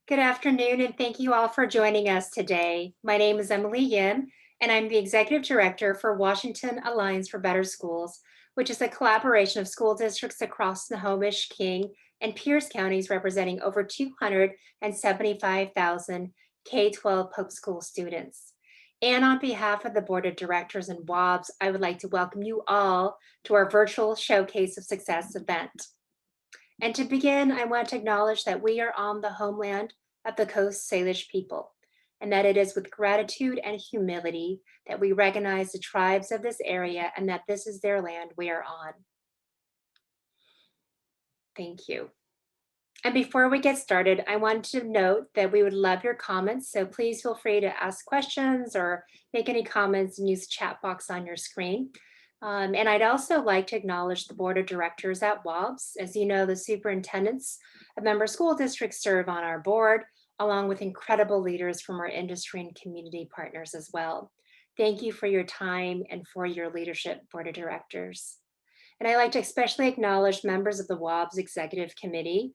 Good afternoon, and thank you all for joining us today. My name is Emily Yim, and I'm the Executive Director for Washington Alliance for Better Schools, which is a collaboration of school districts across Snohomish, King, and Pierce counties representing over 275,000 K-12 public school students. And on behalf of the Board of Directors and WOBS, I would like to welcome you all to our virtual Showcase of Success event. And to begin, I want to acknowledge that we are on the homeland of the Coast Salish people, and that it is with gratitude and humility that we recognize the tribes of this area and that this is their land we are on. Thank you. And before we get started, I want to note that we would love your comments, so please feel free to ask questions or make any comments and use the chat box on your screen. And I'd also like to acknowledge the Board of Directors at WOBS. As you know, the superintendents of member school districts serve on our board, along with incredible leaders from our industry and community partners as well. Thank you for your time and for your leadership, Board of Directors. And I'd like to especially acknowledge members of the WOBS Executive Committee,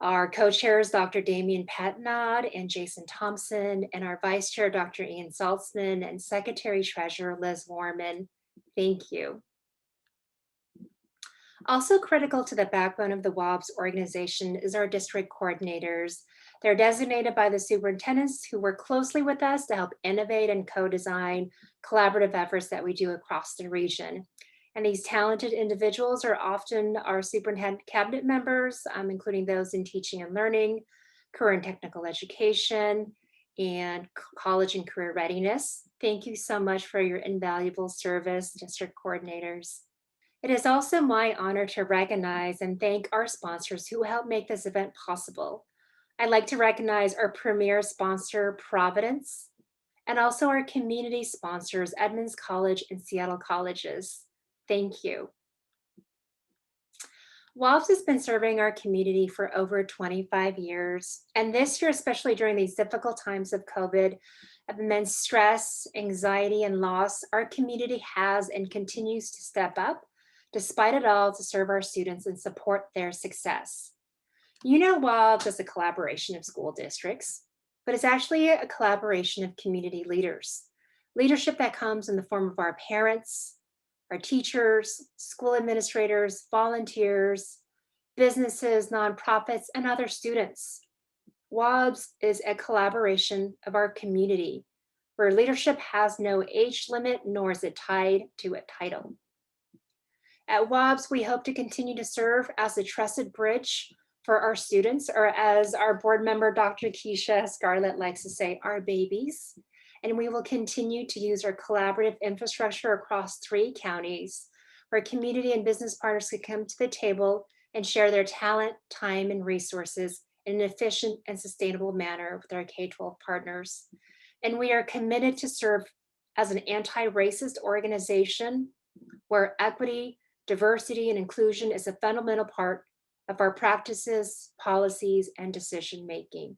our co-chairs, Dr. Damian Patnod and Jason Thompson, and our vice chair, Dr. Ian Saltzman, and Secretary Treasurer Liz Warman. Thank you. Also critical to the backbone of the WOBS organization is our district coordinators. They're designated by the superintendents who work closely with us to help innovate and co-design collaborative efforts that we do across the region. And these talented individuals are often our superintendent cabinet members, including those in teaching and learning, career and technical education, and college and career readiness. Thank you so much for your invaluable service, district coordinators. It is also my honor to recognize and thank our sponsors who help make this event possible. I'd like to recognize our premier sponsor, Providence, and also our community sponsors, Edmonds College and Seattle Colleges. Thank you. WOBS has been serving our community for over 25 years. And this year, especially during these difficult times of COVID, of immense stress, anxiety, and loss, our community has and continues to step up, despite it all, to serve our students and support their success. You know, WOBS is a collaboration of school districts, but it's actually a collaboration of community leaders. Leadership that comes in the form of our parents, our teachers, school administrators, volunteers, businesses, nonprofits, and other students. WOBS is a collaboration of our community where leadership has no age limit, nor is it tied to a title. At WOBS, we hope to continue to serve as a trusted bridge for our students, or as our board member, Dr. Keisha Scarlett likes to say, our babies. And we will continue to use our collaborative infrastructure across 3 counties where community and business partners can come to the table and share their talent, time, and resources in an efficient and sustainable manner with our K-12 partners. And we are committed to serve as an anti-racist organization where equity, diversity, and inclusion is a fundamental part of our practices, policies, and decision-making.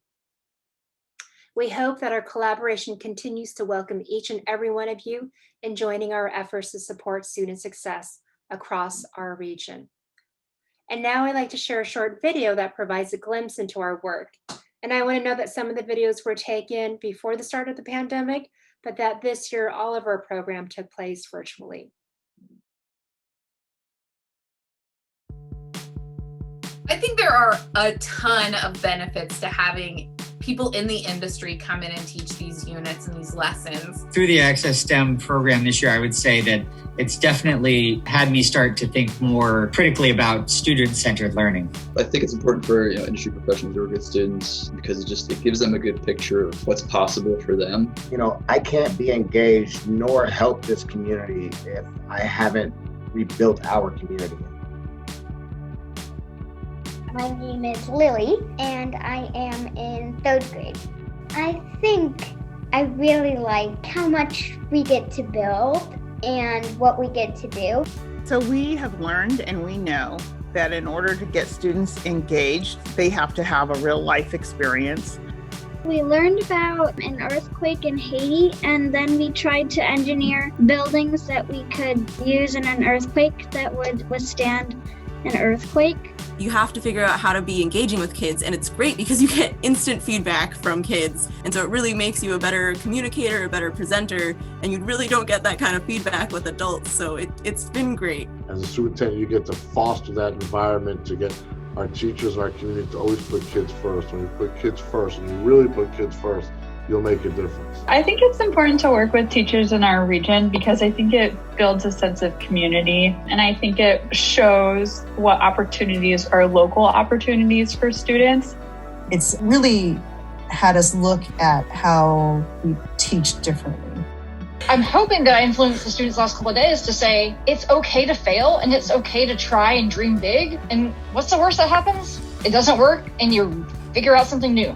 We hope that our collaboration continues to welcome each and every one of you in joining our efforts to support student success across our region. And now I'd like to share a short video that provides a glimpse into our work. And I want to know that some of the videos were taken before the start of the pandemic, but that this year all of our program took place virtually. I think there are a ton of benefits to having people in the industry come in and teach these units and these lessons. Through the Access STEM program this year, I would say that it's definitely had me start to think more critically about student-centered learning. I think it's important for industry professionals or good students because it gives them a good picture of what's possible for them. I can't be engaged nor help this community if I haven't rebuilt our community. My name is Lily, and I am in 3rd grade. I think I really like how much we get to build and what we get to do. So we have learned and we know that in order to get students engaged, they have to have a real life experience. We learned about an earthquake in Haiti, and then we tried to engineer buildings that we could use in an earthquake that would withstand an earthquake. you have to figure out how to be engaging with kids. And it's great because you get instant feedback from kids. And so it really makes you a better communicator, a better presenter, and you really don't get that kind of feedback with adults. So it's been great. As a superintendent, you get to foster that environment, to get our teachers, our community to always put kids first. When you put kids first, and you really put kids first, you'll make a difference. I think it's important to work with teachers in our region because I think it builds a sense of community, and I think it shows what opportunities are local opportunities for students. It's really had us look at how we teach differently. I'm hoping that I influenced the students the last couple of days to say it's okay to fail and it's okay to try and dream big. And what's the worst that happens? It doesn't work and you figure out something new.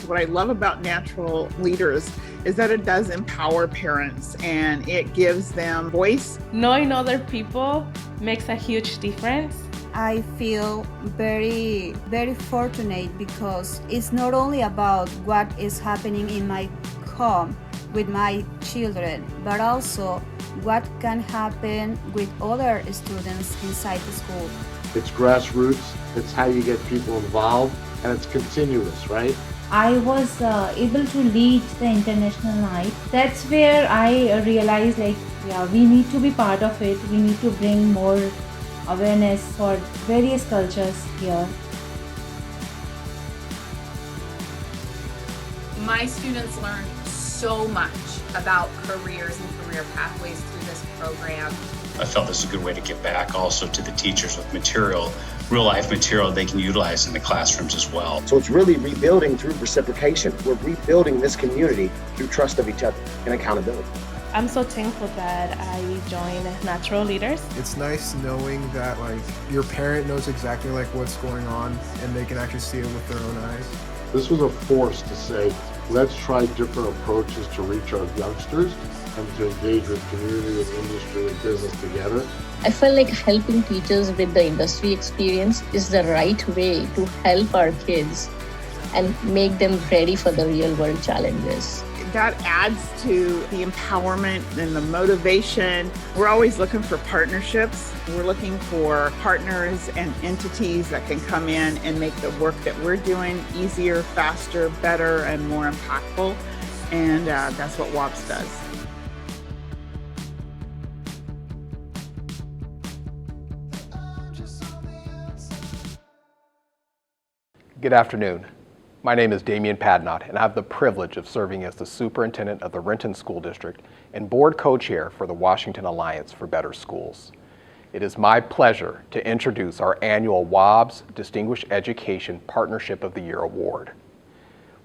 What I love about Natural Leaders is that it does empower parents and it gives them voice. Knowing other people makes a huge difference. I feel very, very fortunate because it's not only about what is happening in my home with my children, but also what can happen with other students inside the school. It's grassroots, it's how you get people involved, and it's continuous, right? I was able to lead the international night. That's where I realized we need to be part of it. We need to bring more awareness for various cultures here. My students learned so much about careers and career pathways through this program. I felt this was a good way to give back also to the teachers with material, real life material they can utilize in the classrooms as well. So it's really rebuilding through reciprocation. We're rebuilding this community through trust of each other and accountability. I'm so thankful that I joined Natural Leaders. It's nice knowing that your parent knows exactly what's going on and they can actually see it with their own eyes. This was a force to say, let's try different approaches to reach our youngsters and to engage with community and industry and business together. I felt like helping teachers with the industry experience is the right way to help our kids and make them ready for the real world challenges. That adds to the empowerment and the motivation. We're always looking for partnerships. We're looking for partners and entities that can come in and make the work that we're doing easier, faster, better, and more impactful. And that's what WOBS does. Good afternoon. My name is Damian Padnott, and I have the privilege of serving as the superintendent of the Renton School District and board co-chair for the Washington Alliance for Better Schools. It is my pleasure to introduce our annual WOBS Distinguished Education Partnership of the Year Award.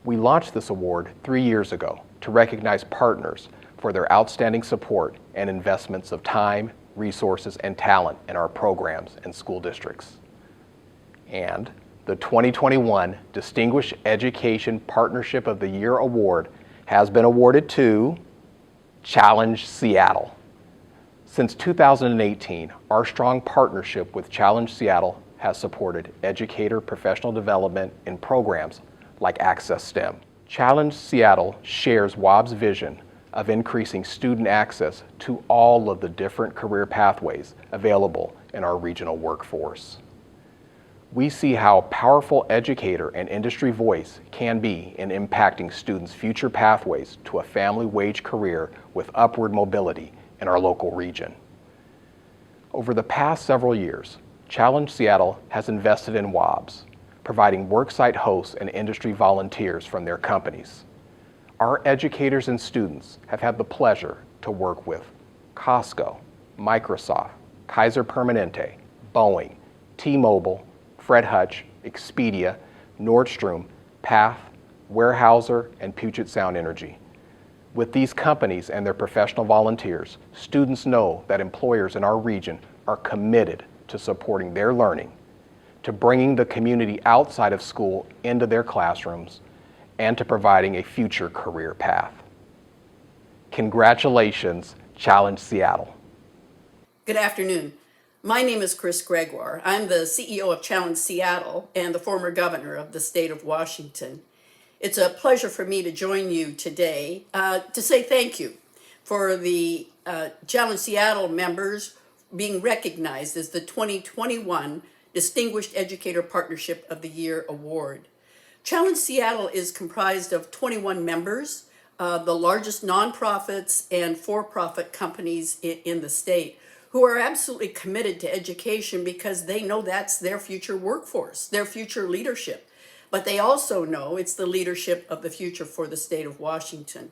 We launched this award 3 years ago to recognize partners for their outstanding support and investments of time, resources, and talent in our programs and school districts. And the 2021 Distinguished Education Partnership of the Year Award has been awarded to Challenge Seattle. Since 2018, our strong partnership with Challenge Seattle has supported educator professional development in programs like Access STEM. Challenge Seattle shares WOB's vision of increasing student access to all of the different career pathways available in our regional workforce. We see how powerful educator and industry voice can be in impacting students' future pathways to a family wage career with upward mobility in our local region. Over the past several years, Challenge Seattle has invested in WOBS, providing worksite hosts and industry volunteers from their companies. Our educators and students have had the pleasure to work with Costco, Microsoft, Kaiser Permanente, Boeing, T-Mobile, Fred Hutch, Expedia, Nordstrom, Path, Weyerhaeuser, and Puget Sound Energy. With these companies and their professional volunteers, students know that employers in our region are committed to supporting their learning, to bringing the community outside of school into their classrooms, and to providing a future career path. Congratulations, Challenge Seattle. Good afternoon. My name is Chris Gregoire. I'm the CEO of Challenge Seattle and the former governor of the state of Washington. It's a pleasure for me to join you today to say thank you for the Challenge Seattle members being recognized as the 2021 Distinguished Educator Partnership of the Year Award. Challenge Seattle is comprised of 21 members, the largest nonprofits and for-profit companies in the state, who are absolutely committed to education because they know that's their future workforce, their future leadership. But they also know it's the leadership of the future for the state of Washington.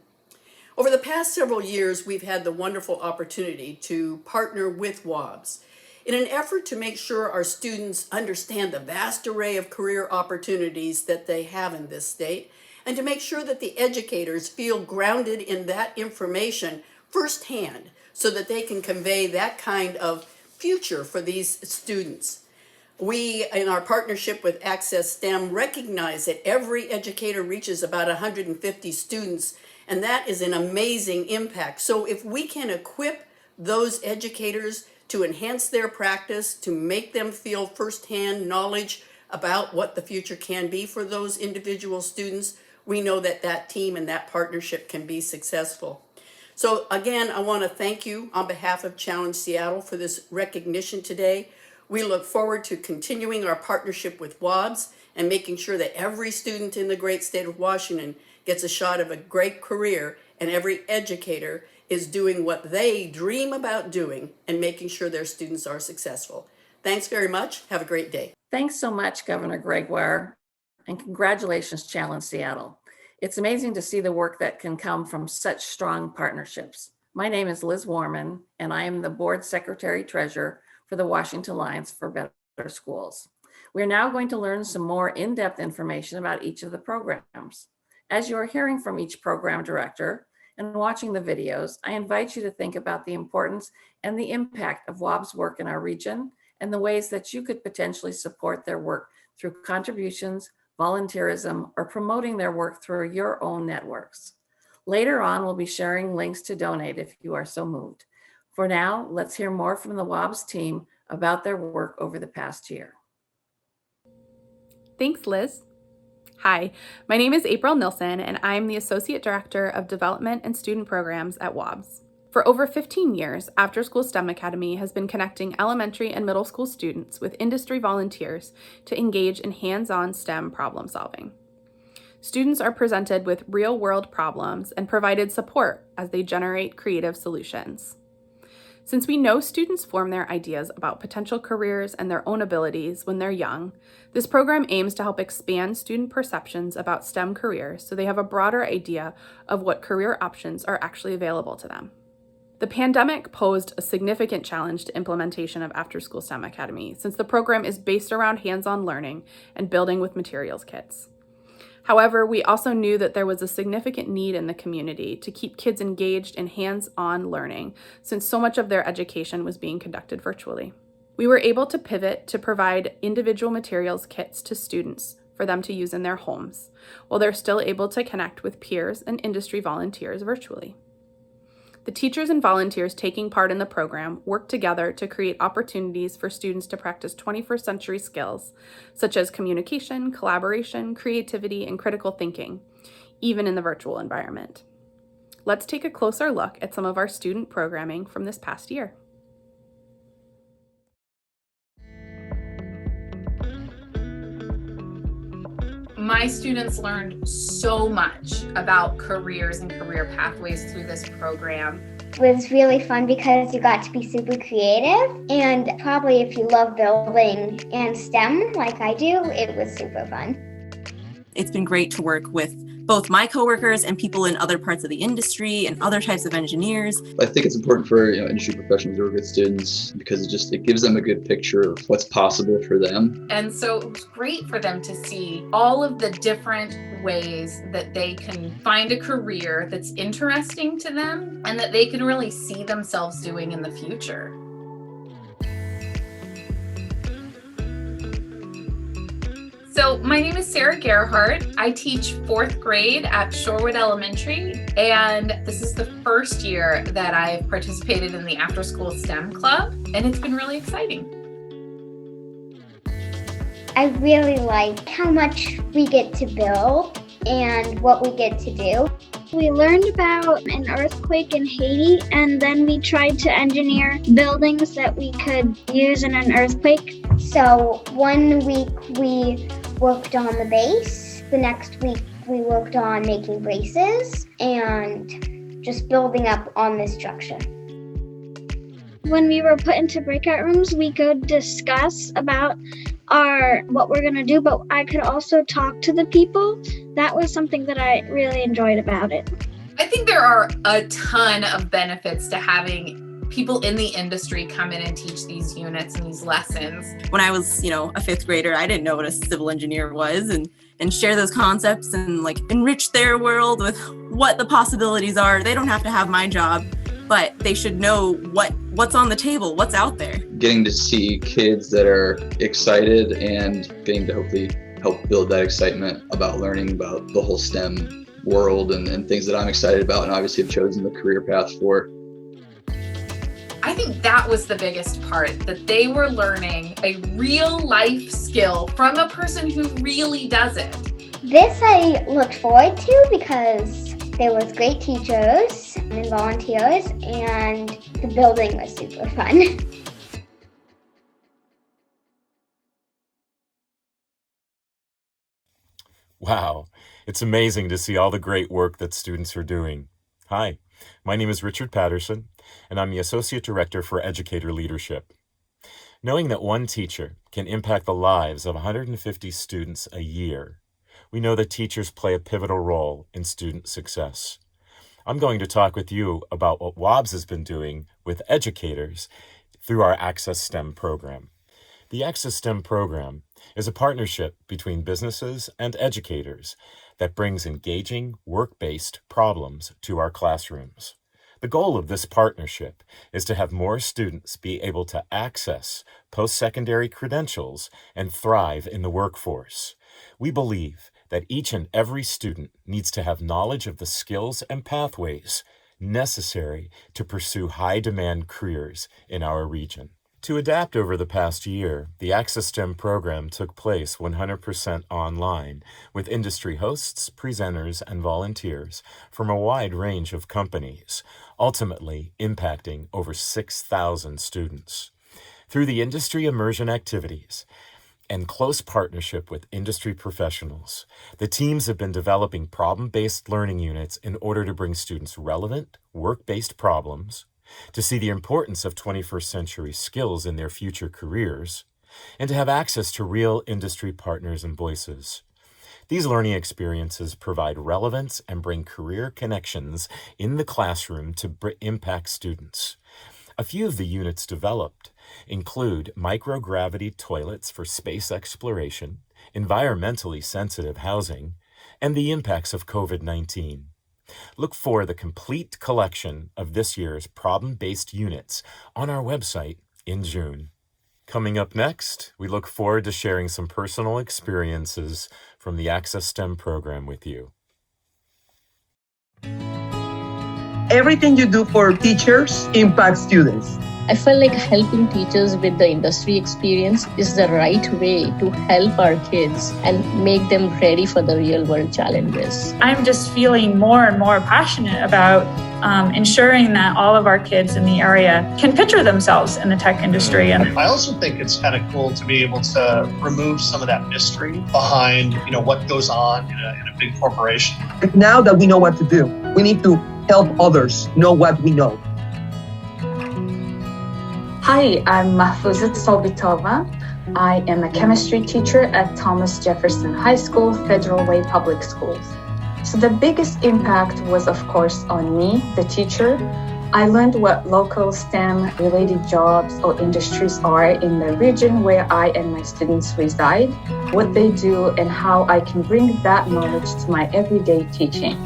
Over the past several years, we've had the wonderful opportunity to partner with WOBS in an effort to make sure our students understand the vast array of career opportunities that they have in this state, and to make sure that the educators feel grounded in that information firsthand so that they can convey that kind of future for these students. We, in our partnership with Access STEM, recognize that every educator reaches about 150 students, and that is an amazing impact. So if we can equip those educators to enhance their practice, to make them feel firsthand knowledge about what the future can be for those individual students, we know that that team and that partnership can be successful. So again, I want to thank you on behalf of Challenge Seattle for this recognition today. We look forward to continuing our partnership with WOBS and making sure that every student in the great state of Washington gets a shot of a great career, and every educator is doing what they dream about doing and making sure their students are successful. Thanks very much. Have a great day. Thanks so much, Governor Gregoire, and congratulations, Challenge Seattle. It's amazing to see the work that can come from such strong partnerships. My name is Liz Warman, and I am the Board Secretary-Treasurer for the Washington Alliance for Better Schools. We're now going to learn some more in-depth information about each of the programs. As you're hearing from each program director and watching the videos, I invite you to think about the importance and the impact of WOB's work in our region and the ways that you could potentially support their work through contributions, volunteerism, or promoting their work through your own networks. Later on, we'll be sharing links to donate if you are so moved. For now, let's hear more from the WOBS team about their work over the past year. Thanks, Liz. Hi, my name is April Nilsson, and I'm the Associate Director of Development and Student Programs at WOBS. For over 15 years, After School STEM Academy has been connecting elementary and middle school students with industry volunteers to engage in hands-on STEM problem solving. Students are presented with real-world problems and provided support as they generate creative solutions. Since we know students form their ideas about potential careers and their own abilities when they're young, this program aims to help expand student perceptions about STEM careers so they have a broader idea of what career options are actually available to them. The pandemic posed a significant challenge to implementation of After School STEM Academy, since the program is based around hands-on learning and building with materials kits. However, we also knew that there was a significant need in the community to keep kids engaged in hands-on learning, since so much of their education was being conducted virtually. We were able to pivot to provide individual materials kits to students for them to use in their homes, while they're still able to connect with peers and industry volunteers virtually. The teachers and volunteers taking part in the program work together to create opportunities for students to practice 21st century skills, such as communication, collaboration, creativity, and critical thinking, even in the virtual environment. Let's take a closer look at some of our student programming from this past year. My students learned so much about careers and career pathways through this program. It was really fun because you got to be super creative, and probably if you love building and STEM like I do, it was super fun. It's been great to work with both my coworkers and people in other parts of the industry and other types of engineers. I think it's important for industry professionals who are good students because it gives them a good picture of what's possible for them. And so it was great for them to see all of the different ways that they can find a career that's interesting to them and that they can really see themselves doing in the future. So my name is Sarah Gerhardt. I teach 4th grade at Shorewood Elementary, and this is the first year that I've participated in the After School STEM Club, and it's been really exciting. I really like how much we get to build and what we get to do. We learned about an earthquake in Haiti, and then we tried to engineer buildings that we could use in an earthquake. So 1 week we worked on the base. The next week we worked on making braces and just building up on the structure. When we were put into breakout rooms, we could discuss about what we're gonna do, but I could also talk to the people. That was something that I really enjoyed about it. I think there are a ton of benefits to having people in the industry come in and teach these units and these lessons. When I was, a fifth grader, I didn't know what a civil engineer was, and share those concepts and like enrich their world with what the possibilities are. They don't have to have my job, but they should know what's on the table, what's out there. Getting to see kids that are excited and getting to hopefully help build that excitement about learning about the whole STEM world and things that I'm excited about and obviously have chosen the career path for. I think that was the biggest part, that they were learning a real life skill from a person who really does it. This I looked forward to because there was great teachers and volunteers, and the building was super fun. Wow, it's amazing to see all the great work that students are doing. Hi, my name is Richard Patterson, and I'm the Associate Director for Educator Leadership. Knowing that one teacher can impact the lives of 150 students a year, we know that teachers play a pivotal role in student success. I'm going to talk with you about what WOBS has been doing with educators through our Access STEM program. The Access STEM program is a partnership between businesses and educators that brings engaging, work-based problems to our classrooms. The goal of this partnership is to have more students be able to access post-secondary credentials and thrive in the workforce. We believe that each and every student needs to have knowledge of the skills and pathways necessary to pursue high-demand careers in our region. To adapt over the past year, the Access STEM program took place 100% online with industry hosts, presenters, and volunteers from a wide range of companies, ultimately impacting over 6,000 students. Through the industry immersion activities and close partnership with industry professionals, the teams have been developing problem-based learning units in order to bring students relevant, work-based problems, to see the importance of 21st century skills in their future careers, and to have access to real industry partners and voices. These learning experiences provide relevance and bring career connections in the classroom to impact students. A few of the units developed include microgravity toilets for space exploration, environmentally sensitive housing, and the impacts of COVID-19. Look for the complete collection of this year's problem-based units on our website in June. Coming up next, we look forward to sharing some personal experiences from the Access STEM program with you. Everything you do for teachers impacts students. I felt like helping teachers with the industry experience is the right way to help our kids and make them ready for the real world challenges. I'm just feeling more and more passionate about ensuring that all of our kids in the area can picture themselves in the tech industry. And I also think it's kind of cool to be able to remove some of that mystery behind, what goes on in a big corporation. Now that we know what to do, we need to help others know what we know. Hi, I'm Mahfuzat Solbitova. I am a chemistry teacher at Thomas Jefferson High School, Federal Way Public Schools. So the biggest impact was, of course, on me, the teacher. I learned what local STEM-related jobs or industries are in the region where I and my students reside, what they do, and how I can bring that knowledge to my everyday teaching.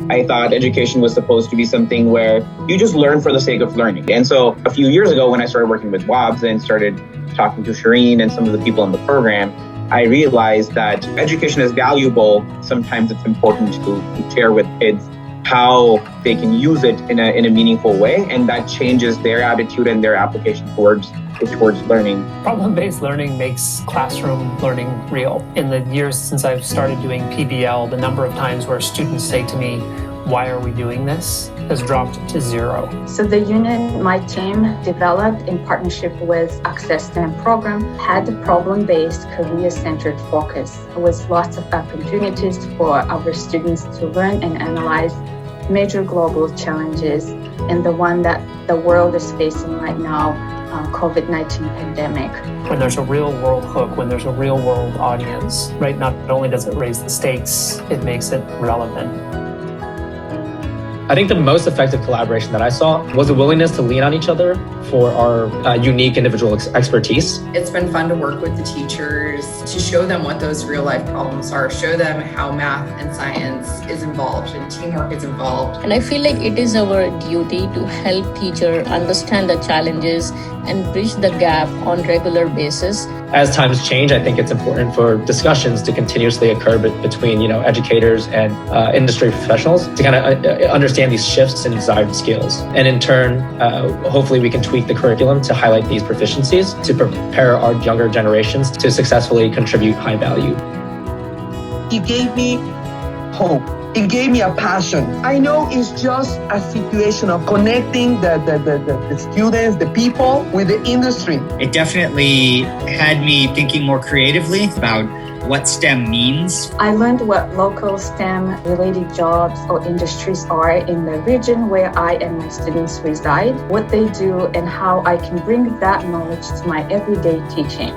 I thought education was supposed to be something where you just learn for the sake of learning. And so a few years ago, when I started working with WOBS and started talking to Shireen and some of the people in the program, I realized that education is valuable. Sometimes it's important to share with kids how they can use it in a meaningful way, and that changes their attitude and their application towards learning. Problem-based learning makes classroom learning real. In the years since I've started doing PBL, the number of times where students say to me, why are we doing this has dropped to zero. So the unit my team developed in partnership with Access STEM program had a problem-based, career-centered focus with lots of opportunities for our students to learn and analyze major global challenges and the one that the world is facing right now, COVID-19 pandemic. When there's a real world hook, when there's a real world audience, right? Not only does it raise the stakes, it makes it relevant. I think the most effective collaboration that I saw was the willingness to lean on each other for our unique individual expertise. It's been fun to work with the teachers, to show them what those real life problems are, show them how math and science is involved and teamwork is involved. And I feel like it is our duty to help teachers understand the challenges and bridge the gap on regular basis. As times change, I think it's important for discussions to continuously occur between educators and industry professionals to kind of understand these shifts in desired skills. And in turn, hopefully we can tweak the curriculum to highlight these proficiencies to prepare our younger generations to successfully contribute high value. It gave me hope. It gave me a passion. I know it's just a situation of connecting the students, the people with the industry. It definitely had me thinking more creatively about what STEM means. I learned what local STEM-related jobs or industries are in the region where I and my students reside, what they do, and how I can bring that knowledge to my everyday teaching.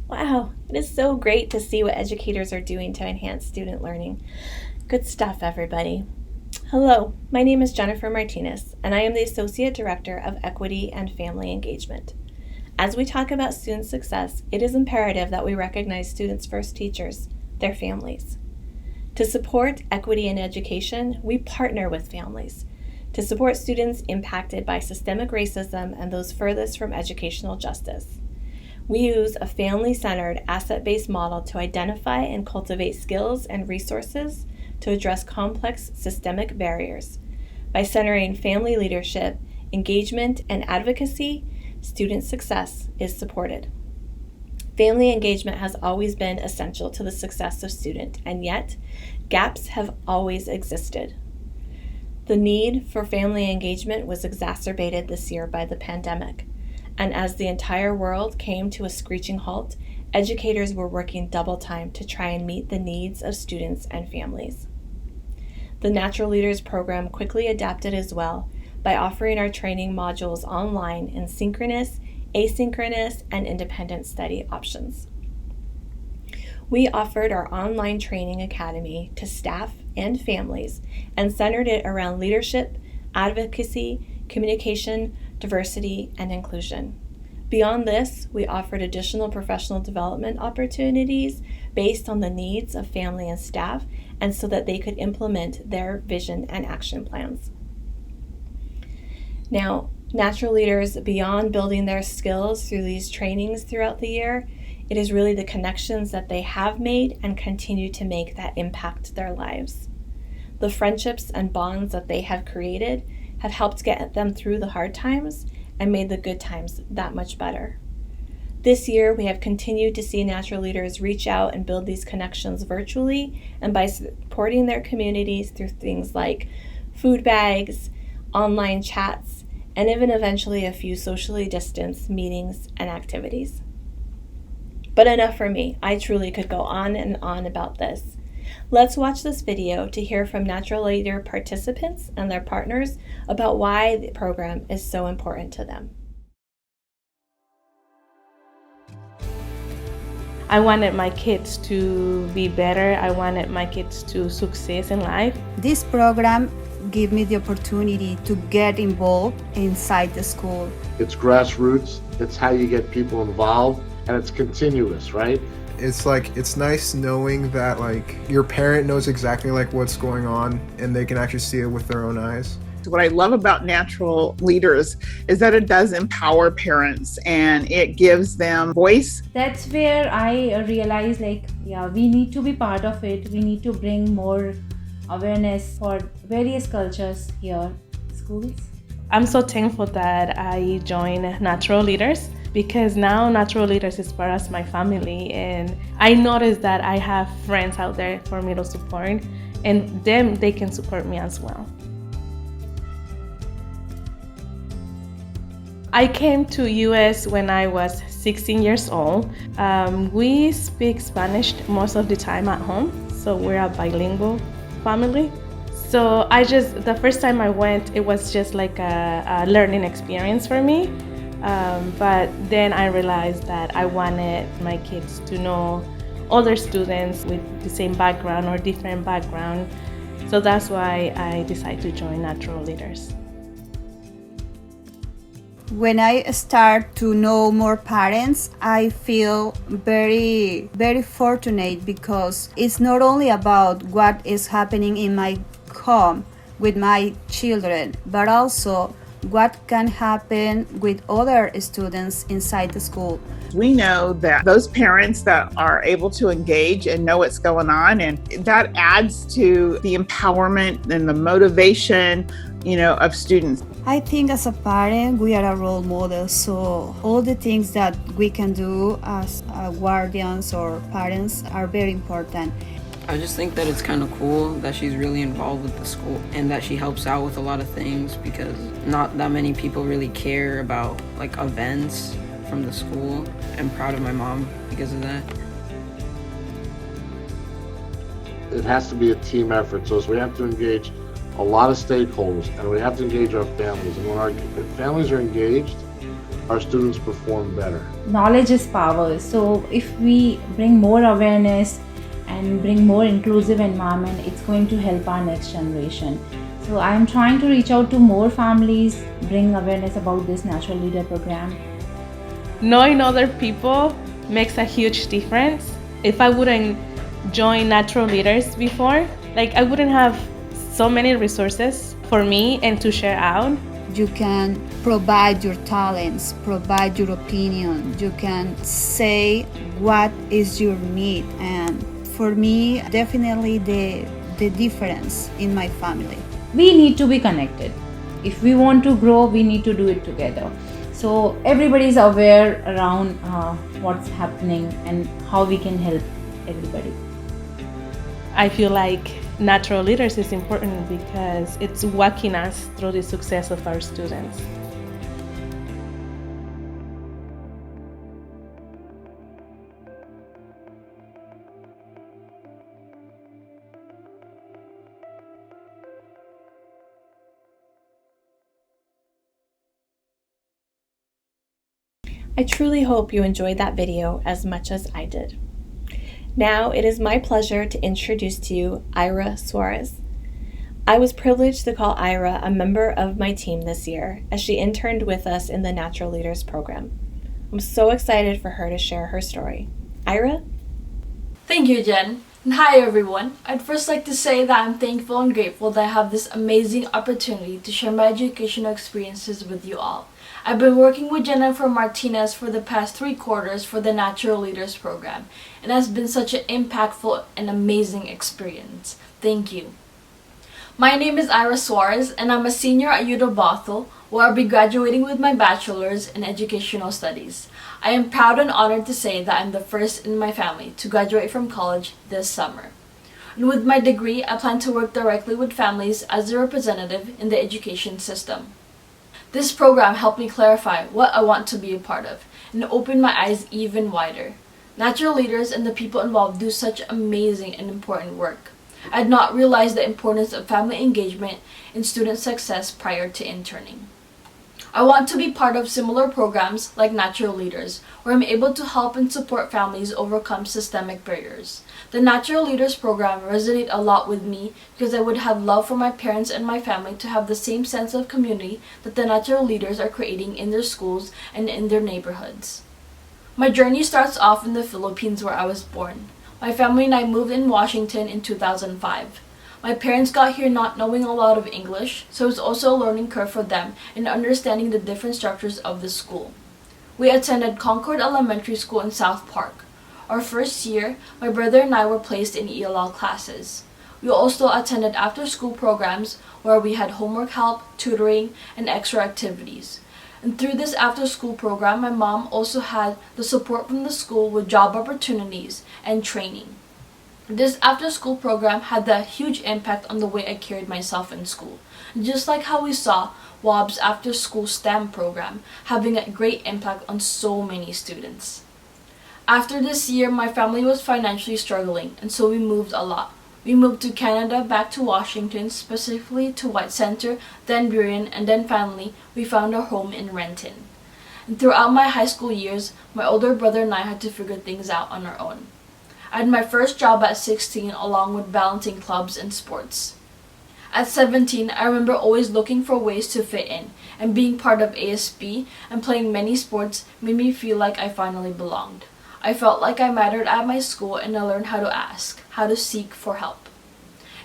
Wow, it is so great to see what educators are doing to enhance student learning. Good stuff, everybody. Hello, my name is Jennifer Martinez, and I am the Associate Director of Equity and Family Engagement. As we talk about student success, it is imperative that we recognize students' first teachers, their families. To support equity in education, we partner with families to support students impacted by systemic racism and those furthest from educational justice. We use a family-centered, asset-based model to identify and cultivate skills and resources to address complex systemic barriers. By centering family leadership, engagement, and advocacy, student success is supported. Family engagement has always been essential to the success of students, and yet gaps have always existed. The need for family engagement was exacerbated this year by the pandemic. And as the entire world came to a screeching halt, educators were working double time to try and meet the needs of students and families. The Natural Leaders program quickly adapted as well by offering our training modules online in synchronous, asynchronous, and independent study options. We offered our online training academy to staff and families and centered it around leadership, advocacy, communication, diversity, and inclusion. Beyond this, we offered additional professional development opportunities based on the needs of family and staff, and so that they could implement their vision and action plans. Now, Natural Leaders, beyond building their skills through these trainings throughout the year, it is really the connections that they have made and continue to make that impact their lives. The friendships and bonds that they have created have helped get them through the hard times and made the good times that much better. This year, we have continued to see Natural Leaders reach out and build these connections virtually and by supporting their communities through things like food bags, online chats, and even eventually a few socially distanced meetings and activities. But enough for me. I truly could go on and on about this. Let's watch this video to hear from Natural Leader participants and their partners about why the program is so important to them. I wanted my kids to be better. I wanted my kids to succeed in life. This program gave me the opportunity to get involved inside the school. It's grassroots. It's how you get people involved, and it's continuous, right? It's nice knowing that your parent knows exactly what's going on and they can actually see it with their own eyes. What I love about Natural Leaders is that it does empower parents and it gives them voice. That's where I realized we need to be part of it. We need to bring more awareness for various cultures here in schools. I'm so thankful that I joined Natural Leaders. because now Natural Leaders is part of my family, and I noticed that I have friends out there for me to support, and they can support me as well. I came to US when I was 16 years old. We speak Spanish most of the time at home, so we're a bilingual family. So the first time I went, it was just like a learning experience for me. But then I realized that I wanted my kids to know other students with the same background or different background. So that's why I decided to join Natural Leaders. When I start to know more parents, I feel very, very fortunate because it's not only about what is happening in my home with my children, but also what can happen with other students inside the school. We know that those parents that are able to engage and know what's going on, and that adds to the empowerment and the motivation, of students. I think as a parent, we are a role model, so all the things that we can do as guardians or parents are very important. I just think that it's kind of cool that she's really involved with the school and that she helps out with a lot of things, because not that many people really care about like events from the school. I'm proud of my mom because of that. It has to be a team effort, so we have to engage a lot of stakeholders, and we have to engage our families. And when our families are engaged, our students perform better. Knowledge is power. So if we bring more awareness and bring more inclusive environment, it's going to help our next generation. So I'm trying to reach out to more families, bring awareness about this Natural Leader program. Knowing other people makes a huge difference. If I wouldn't join Natural Leaders before, I wouldn't have so many resources for me and to share out. You can provide your talents, provide your opinion. You can say what is your need. And for me, definitely the difference in my family. We need to be connected. If we want to grow, we need to do it together. So everybody is aware around what's happening and how we can help everybody. I feel like Natural Leaders is important because it's walking us through the success of our students. I truly hope you enjoyed that video as much as I did. Now it is my pleasure to introduce to you Ira Suarez. I was privileged to call Ira a member of my team this year as she interned with us in the Natural Leaders program. I'm so excited for her to share her story. Ira? Thank you, Jen. And hi everyone. I'd first like to say that I'm thankful and grateful that I have this amazing opportunity to share my educational experiences with you all. I've been working with Jennifer Martinez for the past 3 quarters for the Natural Leaders program, and it has been such an impactful and amazing experience. Thank you. My name is Ira Suarez, and I'm a senior at UW Bothell, where I'll be graduating with my bachelor's in educational studies. I am proud and honored to say that I'm the first in my family to graduate from college this summer. And with my degree, I plan to work directly with families as a representative in the education system. This program helped me clarify what I want to be a part of and open my eyes even wider. Natural Leaders and the people involved do such amazing and important work. I had not realized the importance of family engagement in student success prior to interning. I want to be part of similar programs like Natural Leaders, where I'm able to help and support families overcome systemic barriers. The Natural Leaders program resonated a lot with me because I would have loved for my parents and my family to have the same sense of community that the Natural Leaders are creating in their schools and in their neighborhoods. My journey starts off in the Philippines, where I was born. My family and I moved in Washington in 2005. My parents got here not knowing a lot of English, so it was also a learning curve for them in understanding the different structures of the school. We attended Concord Elementary School in South Park. Our first year, my brother and I were placed in ELL classes. We also attended after-school programs where we had homework help, tutoring, and extra activities. And through this after-school program, my mom also had the support from the school with job opportunities and training. This after-school program had a huge impact on the way I carried myself in school, just like how we saw WOB's after-school STEM program having a great impact on so many students. After this year, my family was financially struggling, and so we moved a lot. We moved to Canada, back to Washington, specifically to White Center, then Burien, and then finally we found a home in Renton. And throughout my high school years, my older brother and I had to figure things out on our own. I had my first job at 16 along with balancing clubs and sports. At 17, I remember always looking for ways to fit in, and being part of ASB and playing many sports made me feel like I finally belonged. I felt like I mattered at my school, and I learned how to ask, how to seek for help.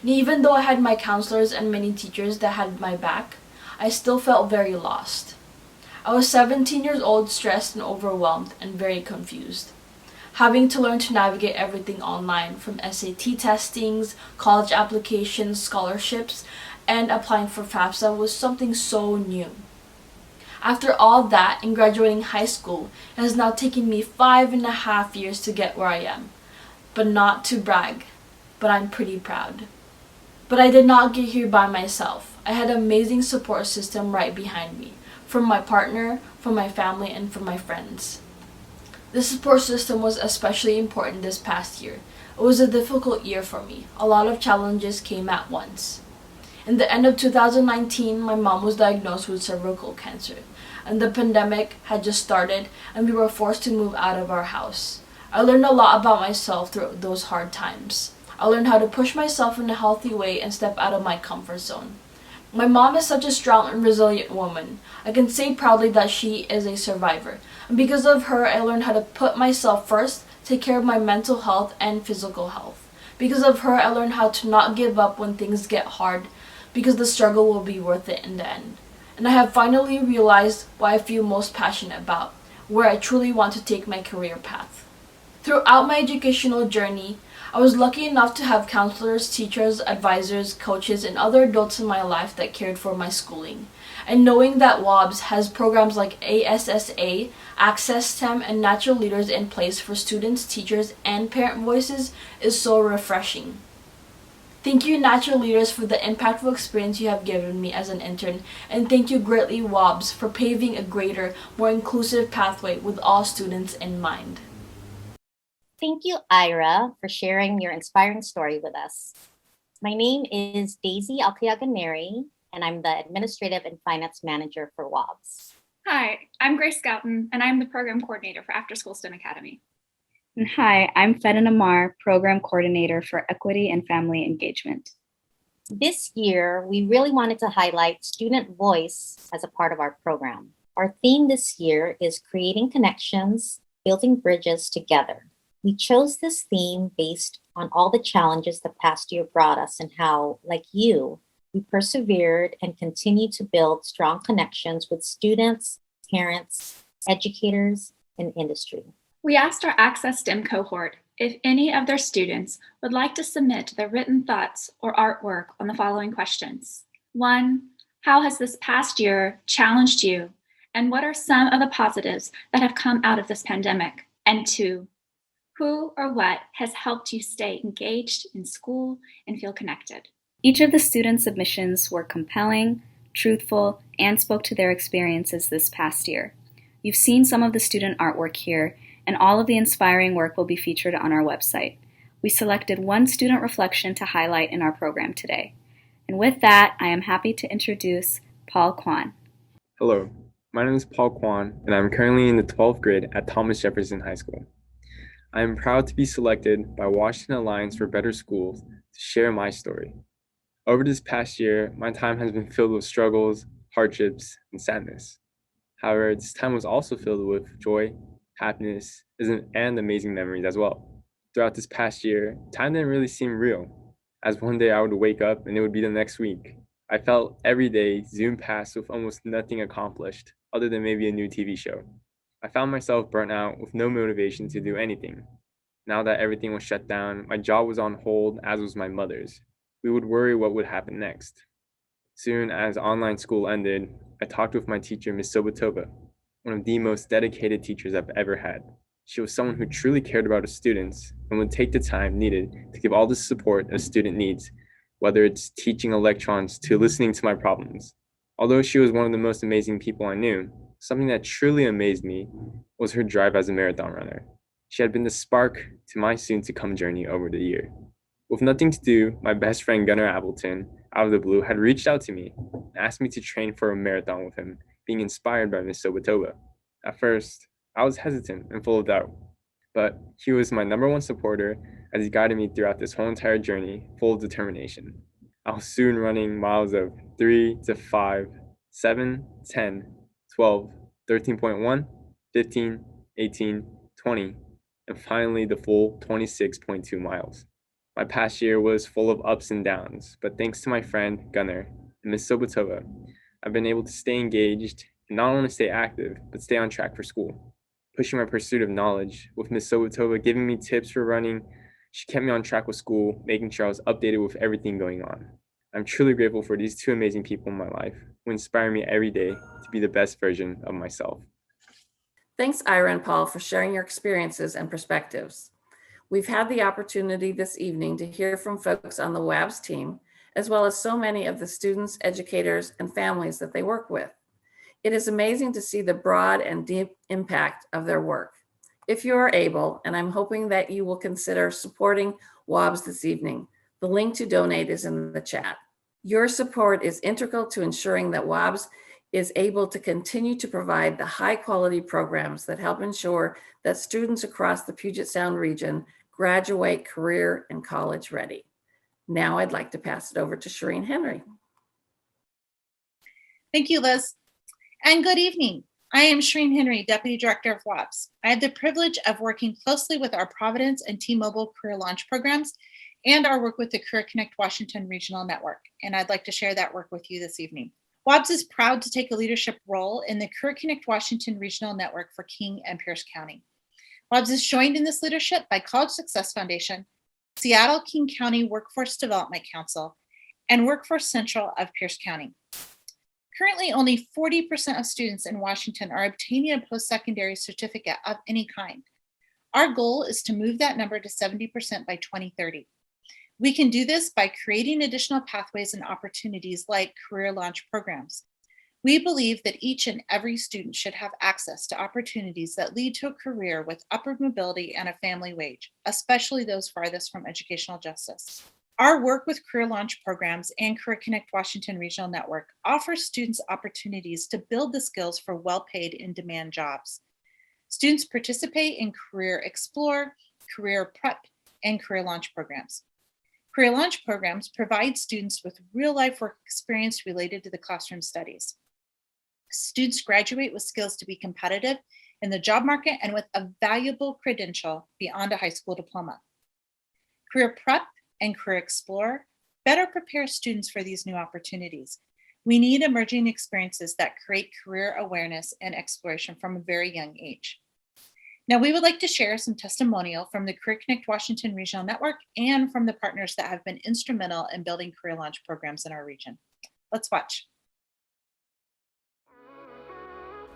And even though I had my counselors and many teachers that had my back, I still felt very lost. I was 17 years old, stressed and overwhelmed, and very confused. Having to learn to navigate everything online, from SAT testings, college applications, scholarships, and applying for FAFSA was something so new. After all that, and graduating high school, it has now taken me 5.5 years to get where I am. But not to brag, but I'm pretty proud. But I did not get here by myself. I had an amazing support system right behind me, from my partner, from my family, and from my friends. This support system was especially important this past year. It was a difficult year for me. A lot of challenges came at once. In the end of 2019, my mom was diagnosed with cervical cancer, and the pandemic had just started, and we were forced to move out of our house. I learned a lot about myself through those hard times. I learned how to push myself in a healthy way and step out of my comfort zone. My mom is such a strong and resilient woman. I can say proudly that she is a survivor. And because of her, I learned how to put myself first, take care of my mental health and physical health. Because of her, I learned how to not give up when things get hard, because the struggle will be worth it in the end. And I have finally realized what I feel most passionate about, where I truly want to take my career path. Throughout my educational journey, I was lucky enough to have counselors, teachers, advisors, coaches, and other adults in my life that cared for my schooling. And knowing that WOBS has programs like ASSA, Access STEM, and Natural Leaders in place for students, teachers, and parent voices is so refreshing. Thank you, Natural Leaders, for the impactful experience you have given me as an intern, and thank you greatly, WOBS, for paving a greater, more inclusive pathway with all students in mind. Thank you, Ira, for sharing your inspiring story with us. My name is Daisy Alcayaga-Neri, and I'm the Administrative and Finance Manager for WOBS. Hi, I'm Grace Scouten, and I'm the Program Coordinator for After School STEM Academy. And hi, I'm Fedin Amar, Program Coordinator for Equity and Family Engagement. This year, we really wanted to highlight student voice as a part of our program. Our theme this year is creating connections, building bridges together. We chose this theme based on all the challenges the past year brought us and how, like you, we persevered and continue to build strong connections with students, parents, educators, and industry. We asked our Access STEM cohort if any of their students would like to submit their written thoughts or artwork on the following questions. 1, how has this past year challenged you? And what are some of the positives that have come out of this pandemic? And 2, who or what has helped you stay engaged in school and feel connected? Each of the student submissions were compelling, truthful, and spoke to their experiences this past year. You've seen some of the student artwork here, and all of the inspiring work will be featured on our website. We selected one student reflection to highlight in our program today. And with that, I am happy to introduce Paul Kwan. Hello, my name is Paul Kwan, and I'm currently in the 12th grade at Thomas Jefferson High School. I am proud to be selected by Washington Alliance for Better Schools to share my story. Over this past year, my time has been filled with struggles, hardships, and sadness. However, this time was also filled with joy, happiness, and amazing memories as well. Throughout this past year, time didn't really seem real, as one day I would wake up and it would be the next week. I felt every day zoomed past with almost nothing accomplished, other than maybe a new TV show. I found myself burnt out with no motivation to do anything. Now that everything was shut down, my job was on hold, as was my mother's. We would worry what would happen next. Soon as online school ended, I talked with my teacher, Ms. Sobatova, one of the most dedicated teachers I've ever had. She was someone who truly cared about her students and would take the time needed to give all the support a student needs, whether it's teaching electrons to listening to my problems. Although she was one of the most amazing people I knew, something that truly amazed me was her drive as a marathon runner. She had been the spark to my soon-to-come journey over the year. With nothing to do, my best friend Gunnar Appleton, out of the blue, had reached out to me and asked me to train for a marathon with him, being inspired by Ms. Sobatova. At first, I was hesitant and full of doubt, but he was my number one supporter as he guided me throughout this whole entire journey, full of determination. I was soon running miles of 3 to 5, 7, 10, 12, 13.1, 15, 18, 20, and finally the full 26.2 miles. My past year was full of ups and downs, but thanks to my friend Gunnar and Ms. Sobatova, I've been able to stay engaged and not only stay active, but stay on track for school. Pushing my pursuit of knowledge, with Ms. Sobatova giving me tips for running, she kept me on track with school, making sure I was updated with everything going on. I'm truly grateful for these two amazing people in my life who inspire me every day to be the best version of myself. Thanks, Ira and Paul, for sharing your experiences and perspectives. We've had the opportunity this evening to hear from folks on the WABS team, as well as so many of the students, educators, and families that they work with. It is amazing to see the broad and deep impact of their work. If you are able, and I'm hoping that you will consider supporting WABS this evening, the link to donate is in the chat. Your support is integral to ensuring that WABS is able to continue to provide the high quality programs that help ensure that students across the Puget Sound region graduate career and college ready. Now I'd like to pass it over to Shireen Henry. Thank you, Liz. And good evening. I am Shireen Henry, Deputy Director of WABS. I had the privilege of working closely with our Providence and T-Mobile Career Launch programs and our work with the Career Connect Washington Regional Network. And I'd like to share that work with you this evening. WABS is proud to take a leadership role in the Career Connect Washington Regional Network for King and Pierce County. WABS is joined in this leadership by College Success Foundation, Seattle King County Workforce Development Council, and Workforce Central of Pierce County. Currently, only 40% of students in Washington are obtaining a post-secondary certificate of any kind. Our goal is to move that number to 70% by 2030. We can do this by creating additional pathways and opportunities like career launch programs. We believe that each and every student should have access to opportunities that lead to a career with upward mobility and a family wage, especially those farthest from educational justice. Our work with career launch programs and Career Connect Washington Regional Network offers students opportunities to build the skills for well-paid in-demand jobs. Students participate in Career Explore, Career Prep, and Career Launch programs. Career Launch programs provide students with real-life work experience related to the classroom studies. Students graduate with skills to be competitive in the job market and with a valuable credential beyond a high school diploma. Career Prep and Career Explore better prepare students for these new opportunities. We need emerging experiences that create career awareness and exploration from a very young age. Now, we would like to share some testimonial from the Career Connect Washington Regional Network and from the partners that have been instrumental in building career launch programs in our region. Let's watch.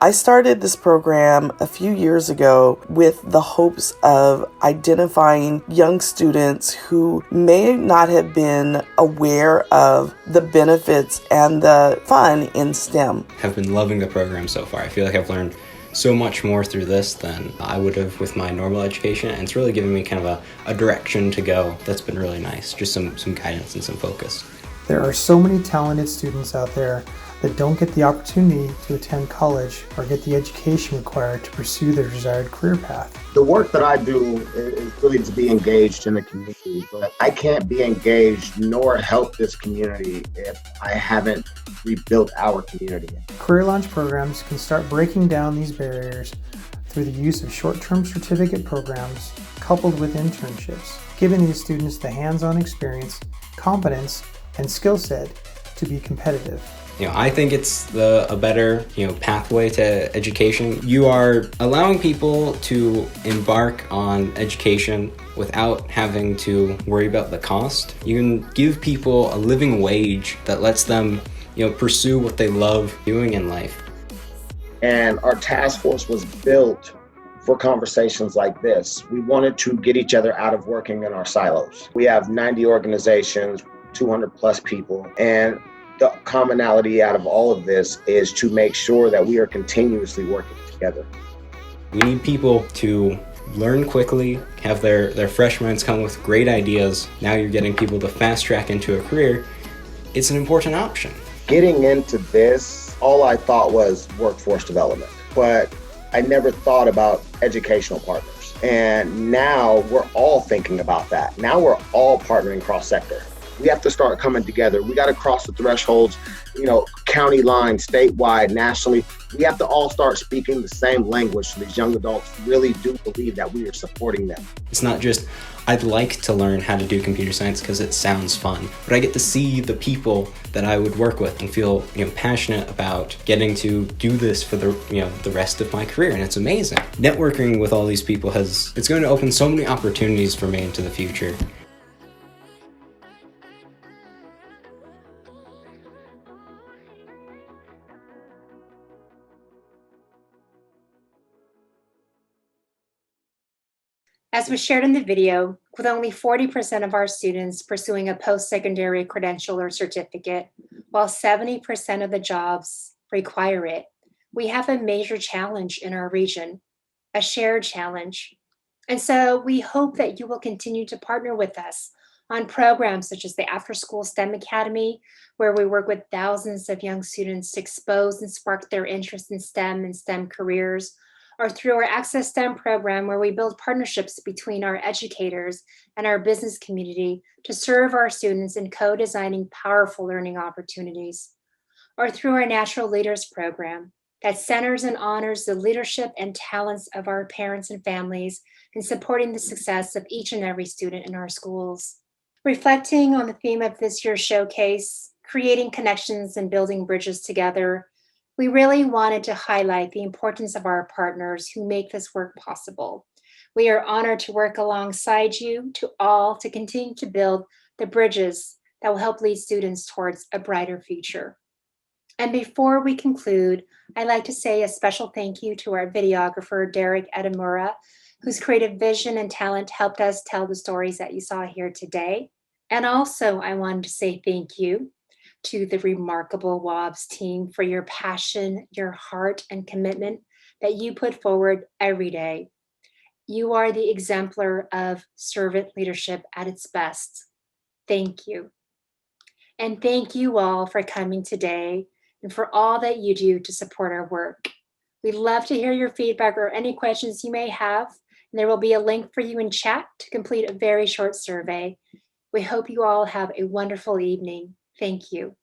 I started this program a few years ago with the hopes of identifying young students who may not have been aware of the benefits and the fun in STEM. I've been loving the program so far. I feel like I've learned so much more through this than I would have with my normal education, and it's really given me kind of a direction to go that's been really nice, just some guidance and some focus. There are so many talented students out there that don't get the opportunity to attend college or get the education required to pursue their desired career path. The work that I do is really to be engaged in the community, but I can't be engaged nor help this community if I haven't rebuilt our community. Career Launch programs can start breaking down these barriers through the use of short-term certificate programs coupled with internships, giving these students the hands-on experience, competence, and skill set to be competitive. I think it's a better, pathway to education. You are allowing people to embark on education without having to worry about the cost. You can give people a living wage that lets them pursue what they love doing in life. And our task force was built for conversations like this. We wanted to get each other out of working in our silos. We have 90 organizations, 200 plus people, and the commonality out of all of this is to make sure that we are continuously working together. We need people to learn quickly, have their fresh minds come with great ideas. Now you're getting people to fast track into a career. It's an important option. Getting into this, all I thought was workforce development, but I never thought about educational partners. And now we're all thinking about that. Now we're all partnering cross-sector. We have to start coming together. We got to cross the thresholds, county lines, statewide, nationally. We have to all start speaking the same language so these young adults really do believe that we are supporting them. It's not just, I'd like to learn how to do computer science because it sounds fun, but I get to see the people that I would work with and feel passionate about getting to do this for the rest of my career, and it's amazing. Networking with all these people it's going to open so many opportunities for me into the future. As was shared in the video, with only 40% of our students pursuing a post-secondary credential or certificate, while 70% of the jobs require it, we have a major challenge in our region, a shared challenge. And so we hope that you will continue to partner with us on programs such as the After School STEM Academy, where we work with thousands of young students to expose and spark their interest in STEM and STEM careers, or through our Access STEM program, where we build partnerships between our educators and our business community to serve our students in co-designing powerful learning opportunities, or through our Natural Leaders program that centers and honors the leadership and talents of our parents and families in supporting the success of each and every student in our schools. Reflecting on the theme of this year's showcase, creating connections and building bridges together, we really wanted to highlight the importance of our partners who make this work possible. We are honored to work alongside you to continue to build the bridges that will help lead students towards a brighter future. And before we conclude, I'd like to say a special thank you to our videographer, Derek Edamura, whose creative vision and talent helped us tell the stories that you saw here today. And also, I wanted to say thank you to the remarkable WOBS team for your passion, your heart, and commitment that you put forward every day. You are the exemplar of servant leadership at its best. Thank you. And thank you all for coming today and for all that you do to support our work. We'd love to hear your feedback or any questions you may have, and there will be a link for you in chat to complete a very short survey. We hope you all have a wonderful evening. Thank you.